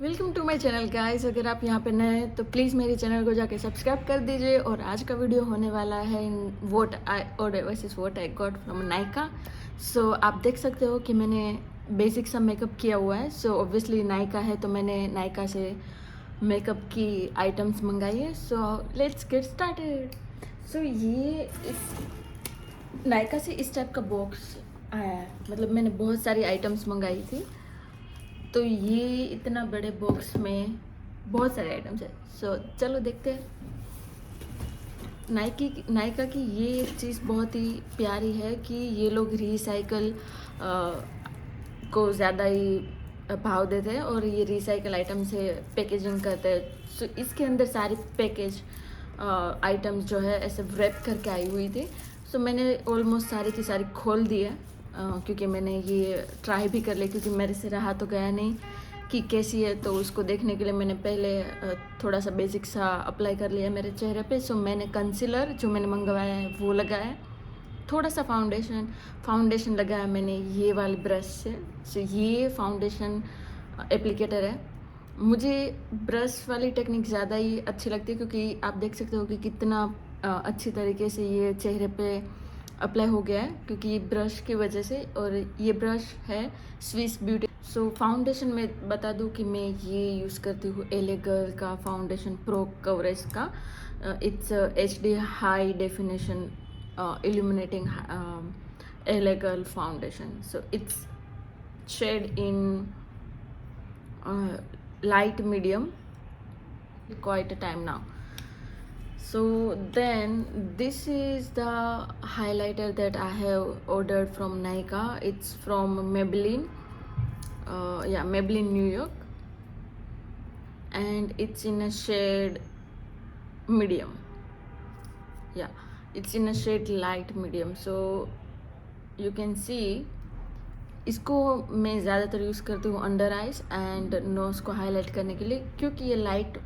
Welcome to my channel guys. अगर आप यहाँ पे नए हैं तो प्लीज़ मेरे चैनल को जाके सब्सक्राइब कर दीजिए। और आज का वीडियो होने वाला है what I order versus what I got from Nykaa. So आप देख सकते हो कि मैंने बेसिक सा मेकअप किया हुआ है। सो ऑब्वियसली नायका है तो मैंने नायका से मेकअप की आइटम्स मंगाई है। So let's get started. So ये इस नायका से इस टाइप का बॉक्स आया है। मतलब मैंने बहुत सारी आइटम्स मंगाई थी तो ये इतना बड़े बॉक्स में बहुत सारे आइटम्स है। सो चलो देखते हैं। नायका की ये एक चीज़ बहुत ही प्यारी है कि ये लोग रिसाइकल को ज़्यादा ही भाव देते हैं और ये रिसाइकल आइटम से पैकेजिंग करते हैं। सो इसके अंदर सारी पैकेज आइटम्स जो है ऐसे रैप करके आई हुई थी। सो मैंने ऑलमोस्ट सारी की सारी खोल दी है क्योंकि मैंने ये ट्राई भी कर लिया क्योंकि मेरे से रहा तो गया नहीं कि कैसी है। तो उसको देखने के लिए मैंने पहले थोड़ा सा बेसिक सा अप्लाई कर लिया मेरे चेहरे पे। सो मैंने कंसीलर जो मैंने मंगवाया है वो लगाया, थोड़ा सा फाउंडेशन लगाया मैंने ये वाली ब्रश से। सो ये फाउंडेशन एप्लीकेटर है। मुझे ब्रश वाली टेक्निक ज़्यादा ही अच्छी लगती है क्योंकि आप देख सकते हो कि कितना अच्छी तरीके से ये चेहरे पे अप्लाई हो गया है क्योंकि ये ब्रश की वजह से। और ये ब्रश है स्विस ब्यूटी। सो फाउंडेशन में बता दूं कि मैं ये यूज़ करती हूँ एले गर्ल का फाउंडेशन प्रो कवरेज का। It's HD high definition illuminating Elle girl foundation. So it's shade in light medium, quite a time now. So then this is the highlighter that I have ordered from Nykaa. It's from Maybelline, Maybelline New York, and it's in a shade medium. It's in a shade light medium. So you can see इसको मैं ज़्यादातर use करती हूँ under eyes and nose को highlight करने के लिए क्योंकि ये लाइट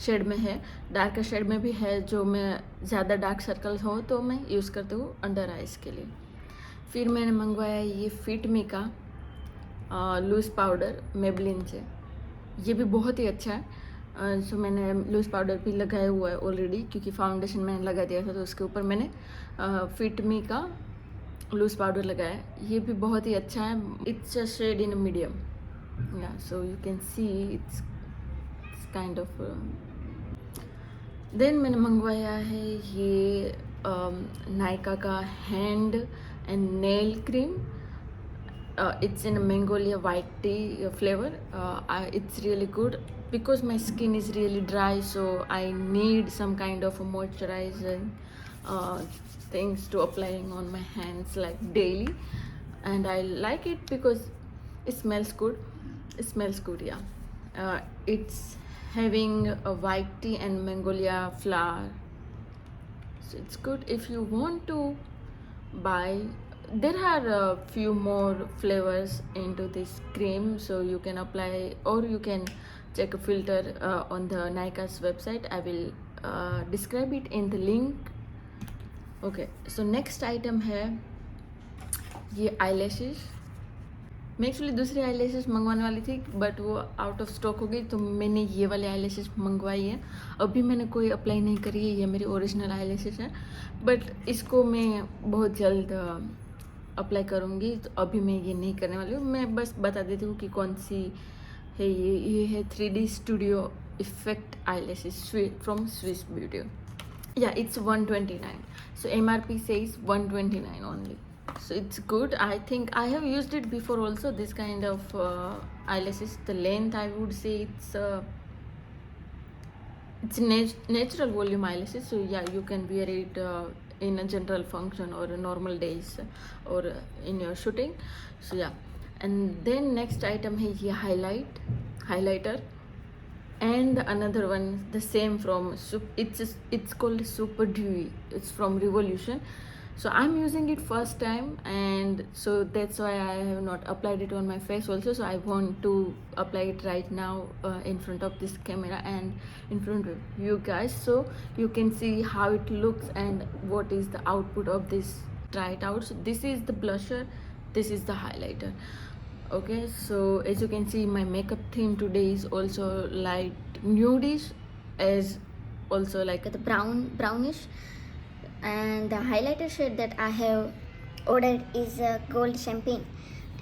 शेड में है। डार्कर शेड में भी है जो मैं ज़्यादा डार्क सर्कल्स हो तो मैं यूज़ करती हूँ अंडर आइज के लिए। फिर मैंने मंगवाया ये फिट मी का लूज़ पाउडर मेबलिन से। ये भी बहुत ही अच्छा है। सो मैंने लूज़ पाउडर भी लगाया हुआ है ऑलरेडी क्योंकि फाउंडेशन मैंने लगा दिया था तो उसके ऊपर मैंने फिट मी का लूज पाउडर लगाया। ये भी बहुत ही अच्छा है। It's a shade in medium, so you can see it's kind of. Then मैंने मंगवाया है ये नायका का hand and nail cream. It's in magnolia white tea flavour. It's really good because my skin is really dry, so I need some kind of a moisturizing things to applying on my hands like daily, and I like it because it smells good. It's having a white tea and magnolia flower, so it's good. If you want to buy, there are a few more flavors into this cream, so you can apply or you can check a filter on the Nyka's website. I will describe it in the link. Okay, so next item है ये eyelashes. मैं actually दूसरी eyelashes मंगवाने वाली थी but वो out of stock हो गई तो मैंने ये वाली आईलैशेस मंगवाई है। अभी मैंने कोई अप्लाई नहीं करी है, ये मेरी ओरिजिनल आईलैशेस है बट इसको मैं बहुत जल्द अप्लाई करूँगी। तो अभी मैं ये नहीं करने वाली हूँ, मैं बस बता देती हूँ कि कौन सी है। ये है 3D studio effect eyelashes from Swiss beauty. Yeah, it's 129. So MRP says 129 only. So it's good. I think I have used it before also, this kind of eyelashes. The length, I would say it's natural volume eyelashes. So yeah, you can wear it in a general function or normal days or in your shooting. So yeah. And then next item है ये highlighter. And another one the same from it's called Superdewy. It's from Revolution. So I'm using it first time and so that's why I have not applied it on my face also. So I want to apply it right now in front of this camera and in front of you guys so you can see how it looks and what is the output of this. Try it out. So this is the blusher, this is the highlighter. Okay, so as you can see, my makeup theme today is also light nudish, as also like The brownish, and the highlighter shade that I have ordered is gold champagne,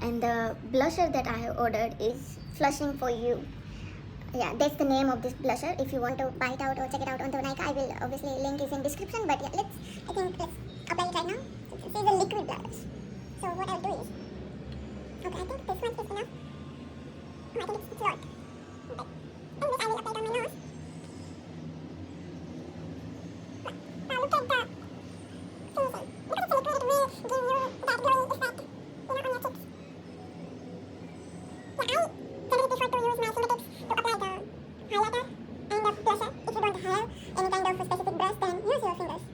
and the blusher that I have ordered is flushing for you. Yeah, that's the name of this blusher. If you want to buy it out or check it out on the nykaa, I will obviously link is in description. But yeah, let's apply it right now. This is a liquid blush. So what I'll do is, okay, I think this one is enough. Oh, I think it's lot. But then this I will apply it on my nose. Now look at the finishing. Because it's a liquid, it will give you that glowing effect, on your cheeks. Yeah, I generally prefer to use my fingertips to apply the highlighter and the blusher. If you don't have any kind of a specific brush, then use your fingers.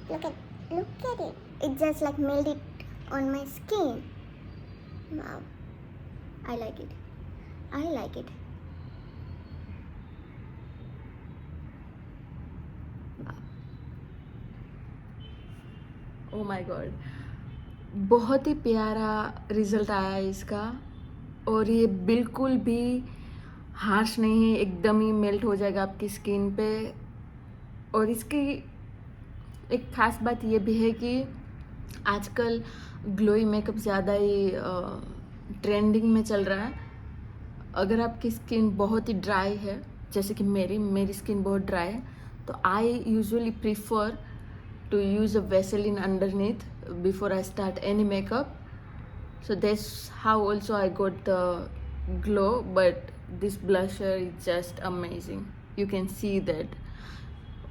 Look at it. It just like melted on my skin. Wow. I like it. Oh my God, बहुत ही प्यारा result आया है इसका। और ये बिल्कुल भी हार्श नहीं है, एकदम ही मेल्ट हो जाएगा आपकी स्किन पे। और इसकी एक ख़ास बात ये भी है कि आजकल ग्लोई मेकअप ज़्यादा ही ट्रेंडिंग में चल रहा है। अगर आपकी स्किन बहुत ही ड्राई है, जैसे कि मेरी स्किन बहुत ड्राई है, तो I usually prefer to use a Vaseline underneath before I start any makeup. So that's how also I got the glow. But this blusher is just amazing. You can see that.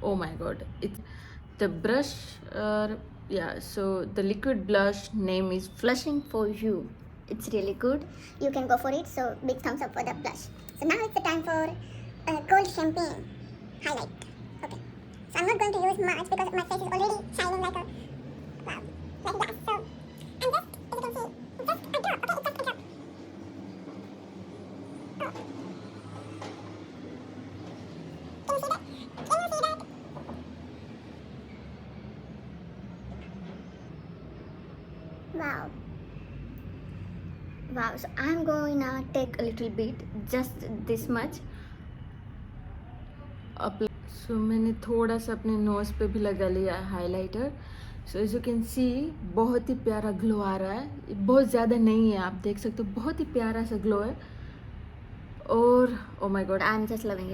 Oh my god, it's the brush. Yeah, so the liquid blush name is Flushing for you. It's really good. You can go for it. So big thumbs up for the blush. So now it's the time for gold champagne highlight. Okay. So I'm not going to use much because my face is already shining like a wow, like that. So I'm just, as you can see, just a drop. Okay, it's just a drop. Oh. Can you see that? Wow. So I'm going to take a little bit, just this much. सो मैंने थोड़ा सा अपने nose पे भी लगा लिया है highlighter. So as you can see, बहुत ही प्यारा ग्लो आ रहा है। बहुत ज़्यादा नहीं है, आप देख सकते हो, बहुत ही प्यारा सा ग्लो है। और oh my God, I am just loving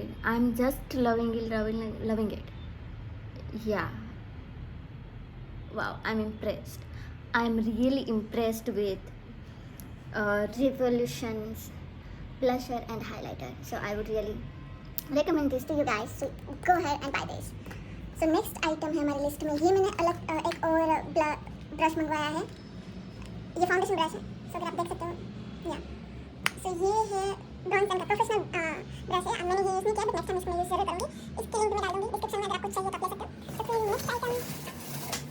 it. या wow, I'm really impressed with Revolution's blusher and highlighter. So I would really recommend this to you guys. So go ahead and buy this. So next item है हमारी list में, ये मैंने अलग एक और brush मंगवाया है। ये फाउंडेशन ब्रश है, सो अगर आप देख सकते हो। या सो ये है ब्रॉन्सन का प्रोफेशनल ब्रश है। मैंने ये यूज़ नहीं किया, बट नेक्स्ट टाइम इसको मैं यूज़ जरूर करूँगी। इसकी लिंक मैं डाल दूँगी डिस्क्रिप्शन में, अगर आपको चाहिए तो आप ले सकते हो। तो फिर नेक्स्ट आइटम,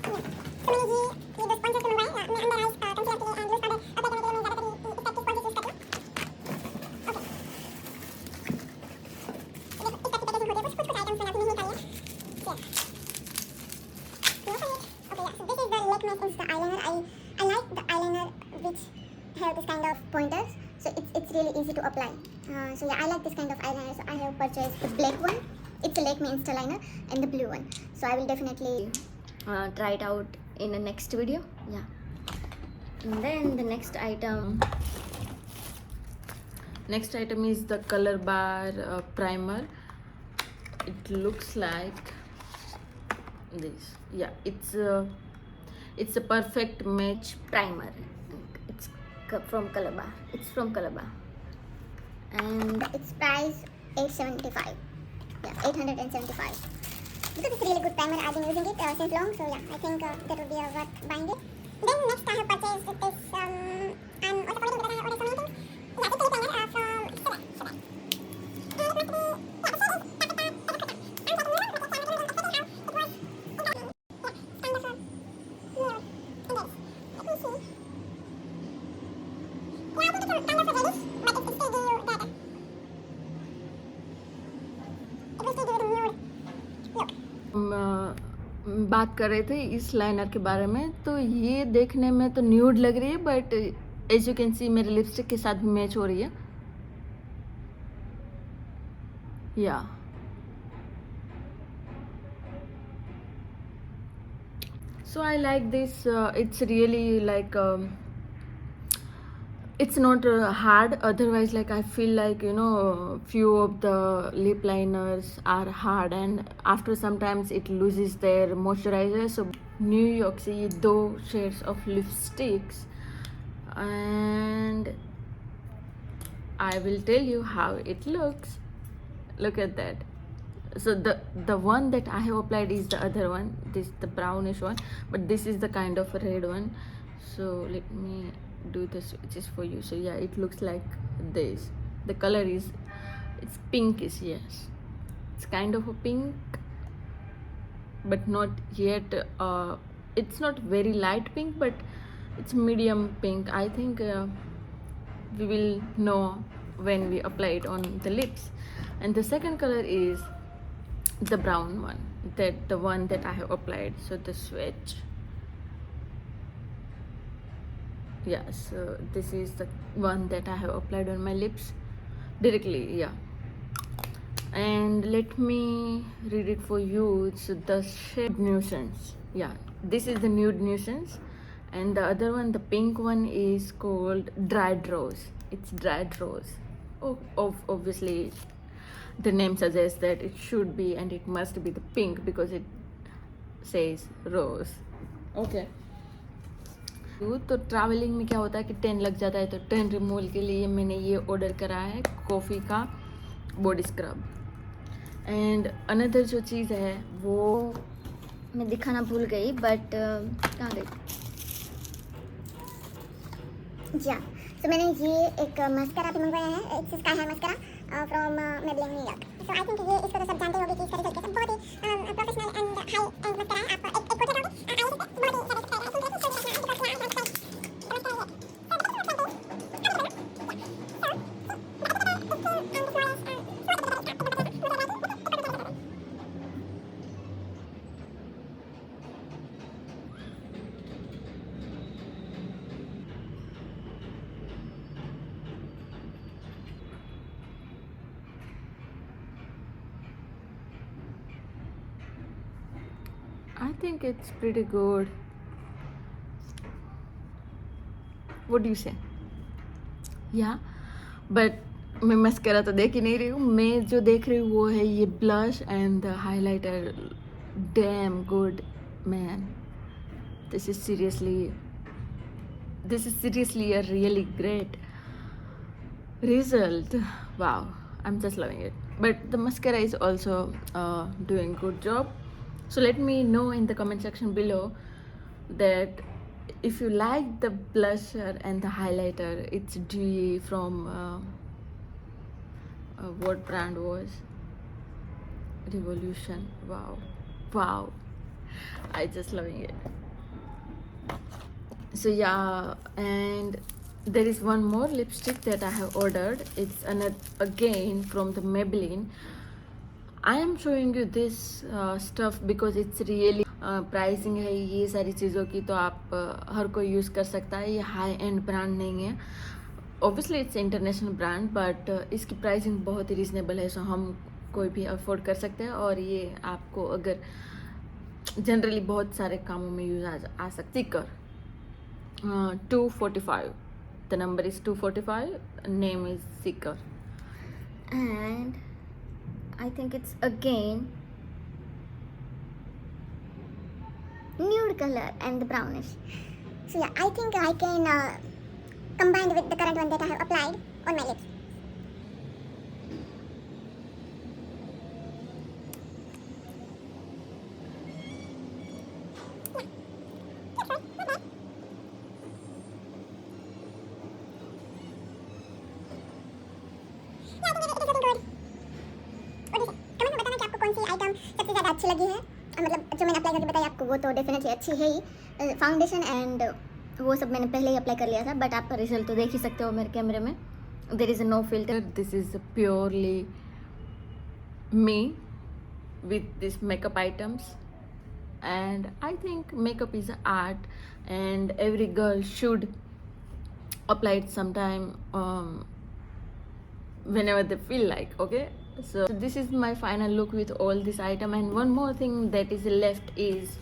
तो मैंने ये दो स्पॉन्जर से मंगवाया। मैं अंडर आइज कंसीलर के लिए एंड लूज पाउडर अप्लाई करने के लिए मैं ज़्यादातर इफेक्टिव स्पॉन्जेस यूज़ करती हूँ। I like the eyeliner which have this kind of pointers, so it's really easy to apply. So yeah, I like this kind of eyeliner. So I have purchased the black one. It's a Lakme Insta liner, and the blue one. So I will definitely try it out in the next video. Yeah. And then the next item is the Colorbar primer. It looks like this. Yeah, it's a perfect match primer. It's from Colorbar. And its price $875. Yeah, $875. Because it's a really good primer. I've been using it since long, so yeah, I think that would be worth buying it. Then next I have purchased this. I'm also forgetting because I have ordered so many things. Yeah, it's a lip liner from Superdewy. बात कर रहे थे इस liner के बारे में। तो ये देखने में तो न्यूड लग रही है, but as you can see मेरे लिपस्टिक के साथ भी मैच हो रही है. या so I like this. It's really like it's not hard, otherwise like I feel like, you know, few of the lip liners are hard and after sometimes it loses their moisturizer. So New York से ये 2 shades of lipsticks and I will tell you how it looks. Look at that. So the one that I have applied is the other one, this the brownish one, but this is the kind of red one. So let me do the switches for you. So yeah, it looks like this. The color is, it's pinkish. Yes, it's kind of a pink, but not yet it's not very light pink, but it's medium pink. I think we will know when we apply it on the lips. And the second color is the brown one, that the one that I have applied. So the swatch, yeah, so this is the one that I have applied on my lips directly. Yeah, and let me read it for you. So the shade Nuance, yeah, this is the Nude Nuance, and the other one, the pink one, is called Dried Rose. It's Dried Rose. Obviously the name suggests that it should be and it must be the pink because it says rose. Okay. तो travelling में क्या होता है कि 10 लग जाता है, तो 10 रिमूवल के लिए मैंने ये ऑर्डर करा है कॉफ़ी का बॉडी स्क्रब. एंड अनदर जो चीज़ है वो मैं दिखाना भूल गई, बट कहाँ गई. या तो मैंने ये एक मस्करा भी मंगवाया है. It's sky high mascara from Maybelline New York. So I think ये इसको तो सब जानते होंगे कि इस तरीके से बहुत ही professional and high end mascara है. आप एक कोटेड होगी I think it's pretty good. What do you say? Yeah, but मैं मस्करा तो देख ही नहीं रही हूँ. मैं जो देख रही हूँ वो है ये blush and the highlighter. Damn good, man. This is seriously a really great result. Wow, I'm just loving it. But the mascara is also doing good job. So let me know in the comment section below that if you like the blusher and the highlighter. It's dewy from what brand was Revolution. Wow, I just loving it. So yeah, and there is one more lipstick that I have ordered. It's again from the Maybelline. I am showing you this stuff because it's really pricing है ये सारी चीज़ों की, तो आप हर कोई use कर सकता है. ये हाई एंड ब्रांड नहीं है. Obviously it's international brand, but इसकी प्राइसिंग बहुत ही रीजनेबल है. सो हम कोई भी अफोर्ड कर सकते हैं और ये आपको अगर जनरली बहुत सारे कामों में यूज़ आ सकती. कर 245. The number is 245. Name is Seeker. and I think it's again nude color and the brownish. So yeah, I think I can combine with the current one that I have applied on my lips. सबसे ज़्यादा अच्छी लगी है, मतलब जो मैंने apply करके बताई आपको वो तो डेफिनेटली अच्छी है ही. फाउंडेशन एंड वो सब मैंने पहले ही अप्लाई कर लिया था, बट आप रिजल्ट तो देख ही सकते हो मेरे कैमरे में. There is no filter. This is purely me with these makeup items, and I think makeup is art and every girl should apply it sometime whenever they feel like. Okay, so this is my final look with all this item. And one more thing that is left is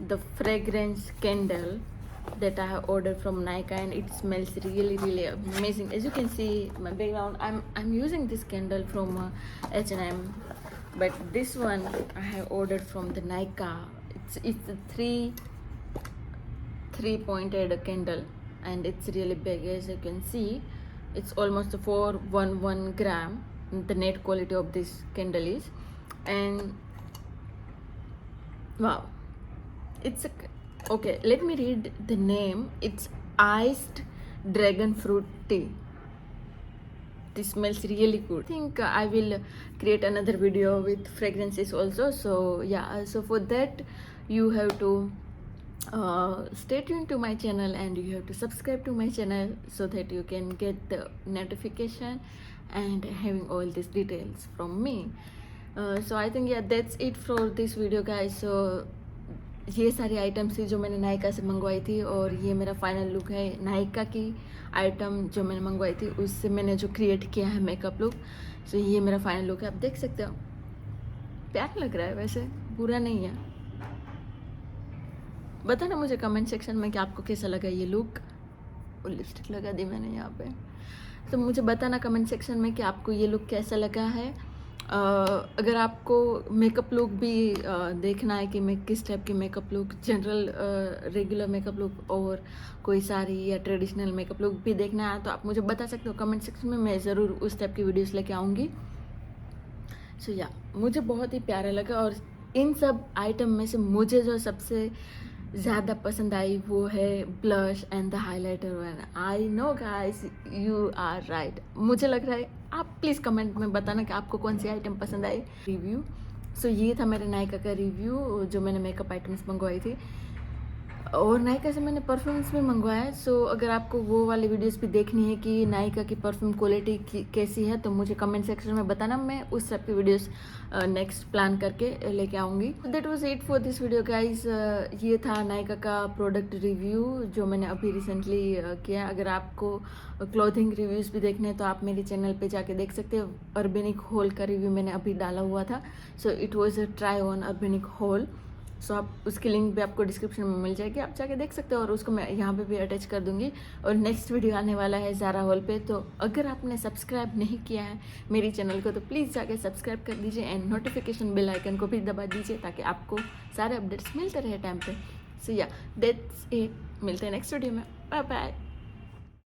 the fragrance candle that I have ordered from nykaa, and it smells really amazing. As you can see my background, I'm using this candle from H&M, but this one I have ordered from the nykaa. It's a three pointed candle, and it's really big. As you can see, it's almost 411 gram, the net quality of this candle is. And wow, it's a okay, let me read the name. It's iced dragon fruit tea. This smells really good. I think I will create another video with fragrances also. So yeah, so for that you have to stay tuned to my channel, and you have to subscribe to my channel so that you can get the notification and having all these details from me. So I think yeah, that's it for this video guys. So ये सारी items थी जो मैंने नायका से मंगवाई थी, और ये मेरा फाइनल लुक है नायका की आइटम जो मैंने मंगवाई थी, उससे मैंने जो क्रिएट किया है मेकअप लुक. सो ये मेरा फाइनल लुक है, आप देख सकते हो. प्यार लग रहा है, वैसे बुरा नहीं है. बताना मुझे कमेंट सेक्शन में कि आपको कैसा लगा ये लुक. और लिपस्टिक लगा दी मैंने यहाँ पे. तो मुझे बताना कमेंट सेक्शन में कि आपको ये लुक कैसा लगा है. अगर आपको मेकअप लुक भी देखना है कि मैं किस टाइप की makeup look, general regular makeup look और कोई सारी या ट्रेडिशनल मेकअप लुक भी देखना है, तो आप मुझे बता सकते हो कमेंट सेक्शन में. मैं ज़रूर उस टाइप की वीडियोस लेके आऊँगी. सो या, मुझे बहुत ही प्यारा लगा. और इन सब आइटम में से मुझे जो सबसे ज़्यादा पसंद आई वो है blush and the highlighter. I know guys, you are right. मुझे लग रहा है, आप प्लीज़ कमेंट में बताना कि आपको कौन सी आइटम पसंद आई. रिव्यू. सो ये था मेरे नायका का रिव्यू जो मैंने मेकअप आइटम्स मंगवाई थी, और नायका से मैंने परफ्यूम्स भी मंगवाया है. सो अगर आपको वो वाली वीडियोस भी देखनी है कि नायका की परफ्यूम क्वालिटी कैसी है, तो मुझे कमेंट सेक्शन में बताना. मैं उस सब की वीडियोस नेक्स्ट प्लान करके लेके आऊँगी. That was it for this video guys. ये था नायका का प्रोडक्ट रिव्यू जो मैंने अभी रिसेंटली किया. अगर आपको क्लॉथिंग रिव्यूज़ भी देखने हैं तो आप मेरे चैनल पे जाके देख सकते हो. अर्बेनिक हॉल का रिव्यू मैंने अभी डाला हुआ था. So it was a try on Urbanic haul. So आप उसकी लिंक भी आपको डिस्क्रिप्शन में मिल जाएगी, आप जाके देख सकते हो. और उसको मैं यहाँ पे भी अटैच कर दूँगी. और नेक्स्ट वीडियो आने वाला है ज़ारा हॉल पे. तो अगर आपने सब्सक्राइब नहीं किया है मेरी चैनल को तो प्लीज़ जाके सब्सक्राइब कर दीजिए, एंड नोटिफिकेशन बेल आइकन को भी दबा दीजिए ताकि आपको सारे अपडेट्स मिलते रहे टाइम पे. सो या, दैट्स इट. मिलते हैं नेक्स्ट वीडियो में. Bye bye.